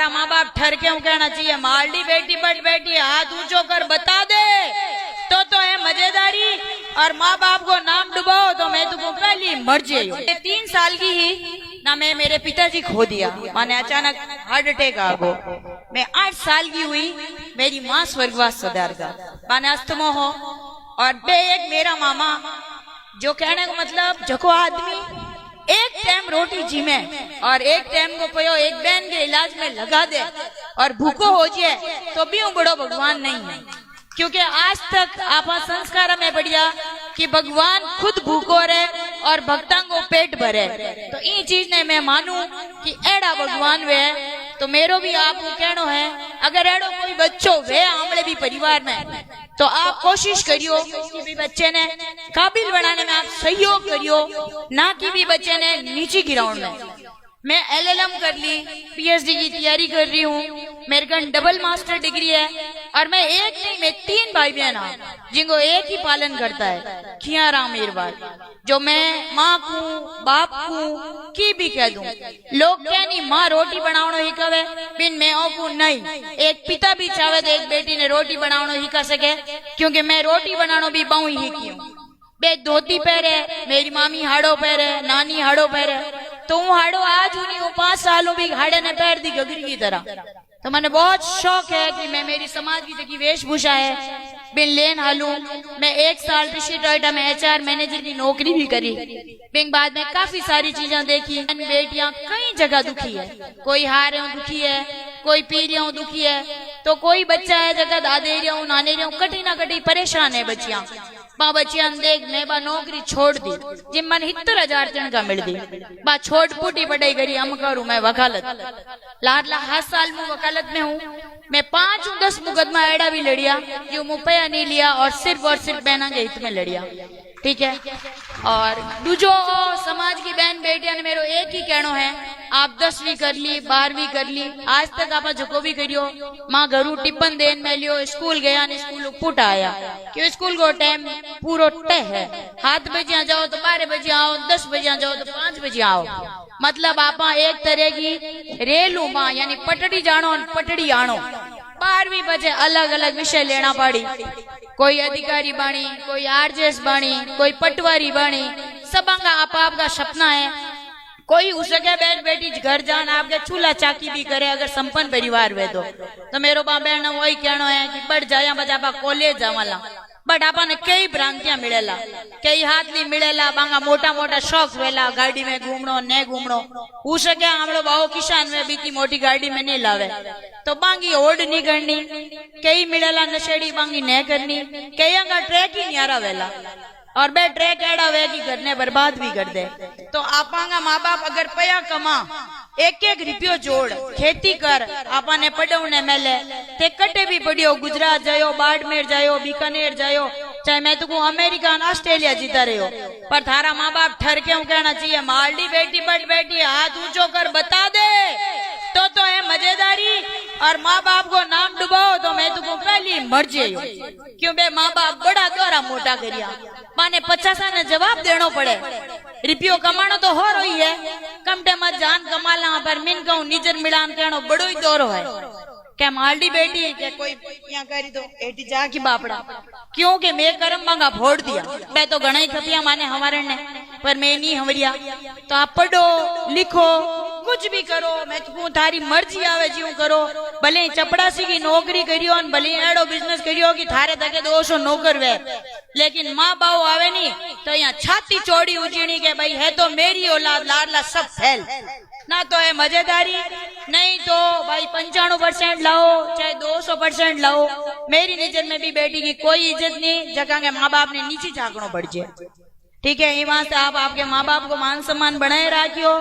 माँ बाप ठर क्यों कहना चाहिए, मालडी बेटी बट बेटी हाथ ऊंचो कर बता दे तो है मजेदारी। और माँ बाप को नाम डुबाओ तो मैं तुमको पहली मर जाइयो। 3 साल की ही ना मैं मेरे पिताजी खो दिया, माने अचानक हार्ट अटैक आ गो। मैं 8 साल की हुई, मेरी माँ स्वर्गवास सदारगा माने अस्थमा हो। और बे एक मेरा मामा, जो कहने का मतलब जको आदमी एक टाइम रोटी जीमे और एक टाइम को पयो एक बहन के इलाज में लगा दे और भूखो हो जाए तो भी वो बड़ो भगवान नहीं है। क्योंकि आज तक आपा संस्कार में बढ़िया कि भगवान खुद भूखो रहे और भक्तां को पेट भरे। तो इन चीज ने मैं मानू कि एड़ा भगवान वे तो मेरो भी आपको कहनो है, अगर एड़ो कोई बच्चो वे हमले भी परिवार में तो आप कोशिश करियो कि भी बच्चे ने काबिल बनाने में आप सहयोग करियो, ना कि भी बच्चे ने नीचे गिराउंड में। मैं LLM कर ली, PhD की तैयारी कर रही हूँ, मेरे का डबल मास्टर डिग्री है। और मैं एक नहीं, मैं 3 भाई बहन हूँ जिनको एक ही पालन करता है, खिया राम मेरवार, जो मैं माँ को बाप को की भी कह दूं। लोग क्या नहीं माँ रोटी बनावनो ही कवे बिन मैं को नहीं, एक पिता भी चाहे तो एक बेटी ने रोटी बनावनो ही कर सके, क्योंकि मैं रोटी बनानो भी बहु ही की हूँ। बे धोती पहरे, मेरी मामी हाड़ो पहरे, नानी हाड़ो पहरे, तो हूँ हाड़ो आज हूँ 5 सालों भी हाड़े ने पैर दी गगरी की तरह। तो मैंने बहुत शौक है कि मैं मेरी समाज की जगह वेशभूषा है बिन लेन हालू। मैं 1 साल ऋषि टोयोटा में HR मैनेजर की नौकरी भी करी। बिन बाद में काफी सारी चीजें देखी। बेटियां कई जगह दुखी है, कोई हारे दुखी है, कोई पी रही दुखी है, तो कोई बच्चा है जगह दादे रहा हूँ नाने रहा हूँ कटी ना कटी परेशान है बच्चियां। बा बच्चियां देख मैं बा नौकरी छोड़ दी जिम मन 70,000 चण का मिल दी, बा छोड़ फूटी पढ़ाई करी। हम करूं मैं वकालत, लाडला 7 साल में वकालत में हूँ। मैं 5-10 मुकदमा एड़ा भी लड़िया जो मुपया नहीं लिया और सिर्फ बहना के हित में लड़िया, ठीक है। और दूजो समाज की बहन बेटिया ने मेरो एक ही कहनो है, आप 10वीं कर ली 12वीं कर ली, आज तक आप जो भी करियो माँ घरू टिप्पण देन में लियो, स्कूल गया ने स्कूल पुट आया, क्यों स्कूल को टाइम पूरो तय है। 7 बजे जाओ तो 12 बजे आओ, 10 बजे जाओ तो 5 बजे आओ। मतलब आप एक तरह की रेलू माँ यानी पटड़ी जानो पटड़ी आनो। 12वीं बजे अलग अलग विषय लेना पड़ी, कोई अधिकारी बाणी, कोई RJS बाणी, कोई पटवारी बाणी, सब आपका सपना है। कोई हो सके बैठ बेटी घर जान आपके चूल्हा चाकी भी करे अगर संपन्न परिवार वे तो मेरो बा बहन वही कहना है कि बढ़ जाया बजा कॉलेज जावाला। बट आपने कई भ्रांतियां मिलेला, कई हाथ नहीं मिलेला, बांगा मोटा मोटा शौक वेला गाड़ी में घूमनो ने घूमनो। हो सके हम लोग बाहो किसान में बीती मोटी गाड़ी में नहीं लावे तो बांगी ओड नहीं करनी, कई मिलेला नशेड़ी बांगी नहीं करनी, कई अंगा ट्रैक ही नहीं आ रहा वेला और बे ट्रैक एड़ा वे की करने बर्बाद भी कर दे। तो आपांगा माँ बाप अगर पया कमा 1-1 रुपयो जोड़ खेती कर आपने पढ़ने मेले ते कटे भी पड़ियो, गुजरात जायो, बाड़मेर जायो, बीकानेर जायो, चाहे मैं तुमको अमेरिका ऑस्ट्रेलिया जीता रहे हो, पर थारा माँ बाप ठर क्यों कहना चाहिए, मालडी बेटी बट बेटी हाथ ऊंचो कर बता दे तो है मजेदारी। और माँ बाप को नाम डुबाओ तो मैं तुमको पहली मर जाइयो। क्यों बे माँ बाप बड़ा द्वारा मोटा करिया, माने 50 ने जवाब देनो पड़े। रुपयो कमानो तो हो रही है, कम टाइम जान कमाला पर मिन कहूं निजर मिलान कहनो बड़ो ही दौरो है। क्या मालडी बेटी क्या कोई यहाँ करी तो एटी जा की बापड़ा, क्योंकि मैं कर्म मांगा फोड़ दिया। मैं तो घना ही खपिया माने हमारे ने, पर मैं नहीं हमरिया। तो आप पढ़ो लिखो कुछ भी करो, मैं कहूं थारी मर्जी आवे जीव करो, भले चपड़ासी की नौकरी करियो भले एड़ो बिजनेस करियो कि थारे तके 200 नौकर वे, लेकिन माँ बाप आवे नहीं तो यहाँ छाती चौड़ी उजीनी के भाई है तो मेरी औलाद लाडला सब फैल, ना तो है मजेदारी, नहीं तो भाई 95% लाओ चाहे 200% लाओ। मेरी नजर में भी बेटी की कोई इज्जत नहीं, जगह के माँ बाप ने नीचे झांकनो पड़ जाए, ठीक है। वहां से आप आपके माँ बाप को मान सम्मान बनाए रखियो।